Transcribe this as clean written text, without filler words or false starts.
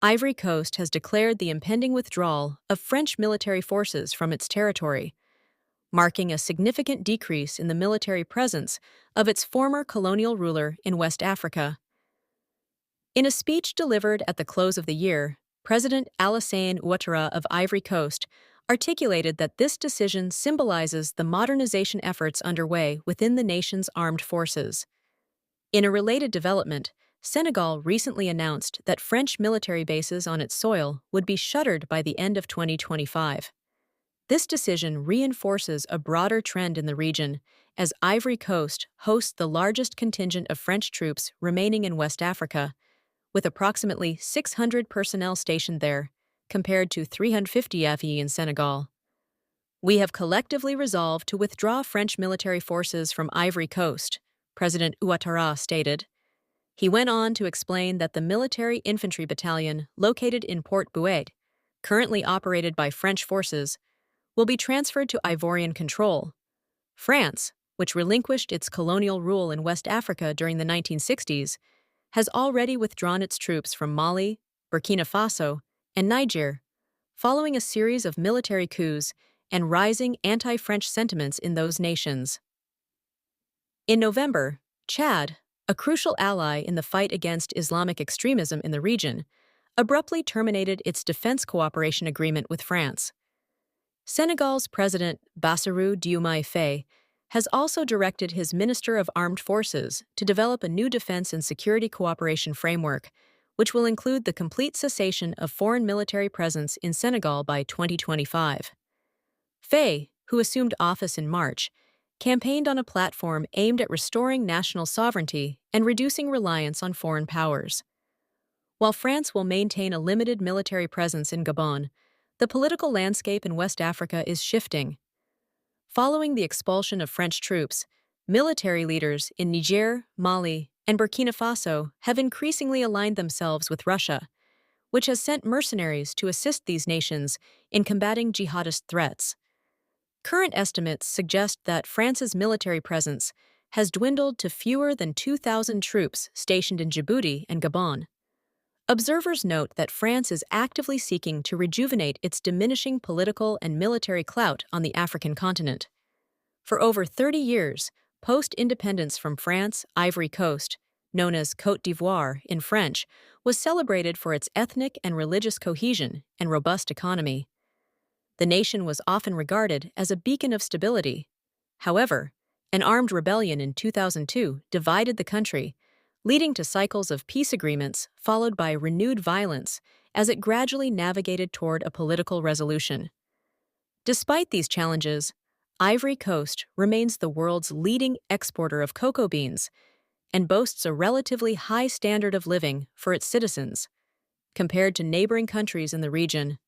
Ivory Coast has declared the impending withdrawal of French military forces from its territory, marking a significant decrease in the military presence of its former colonial ruler in West Africa. In a speech delivered at the close of the year, President Alassane Ouattara of Ivory Coast articulated that this decision symbolizes the modernization efforts underway within the nation's armed forces. In a related development, Senegal recently announced that French military bases on its soil would be shuttered by the end of 2025. This decision reinforces a broader trend in the region, as Ivory Coast hosts the largest contingent of French troops remaining in West Africa, with approximately 600 personnel stationed there, compared to 350 FE in Senegal. "We have collectively resolved to withdraw French military forces from Ivory Coast," President Ouattara stated. He went on to explain that the military infantry battalion located in Port Bouët, currently operated by French forces, will be transferred to Ivorian control. France, which relinquished its colonial rule in West Africa during the 1960s, has already withdrawn its troops from Mali, Burkina Faso, and Niger, following a series of military coups and rising anti-French sentiments in those nations. In November, Chad, a crucial ally in the fight against Islamic extremism in the region, abruptly terminated its defense cooperation agreement with France. Senegal's President Bassirou Diomaye Faye has also directed his Minister of Armed Forces to develop a new defense and security cooperation framework, which will include the complete cessation of foreign military presence in Senegal by 2025. Faye, who assumed office in March, campaigned on a platform aimed at restoring national sovereignty and reducing reliance on foreign powers. While France will maintain a limited military presence in Gabon, the political landscape in West Africa is shifting. Following the expulsion of French troops, military leaders in Niger, Mali, and Burkina Faso have increasingly aligned themselves with Russia, which has sent mercenaries to assist these nations in combating jihadist threats. Current estimates suggest that France's military presence has dwindled to fewer than 2,000 troops stationed in Djibouti and Gabon. Observers note that France is actively seeking to rejuvenate its diminishing political and military clout on the African continent. For over 30 years, post-independence from France, Ivory Coast, known as Côte d'Ivoire in French, was celebrated for its ethnic and religious cohesion and robust economy. The nation was often regarded as a beacon of stability. However, an armed rebellion in 2002 divided the country, leading to cycles of peace agreements followed by renewed violence as it gradually navigated toward a political resolution. Despite these challenges, Ivory Coast remains the world's leading exporter of cocoa beans and boasts a relatively high standard of living for its citizens. Compared to neighboring countries in the region,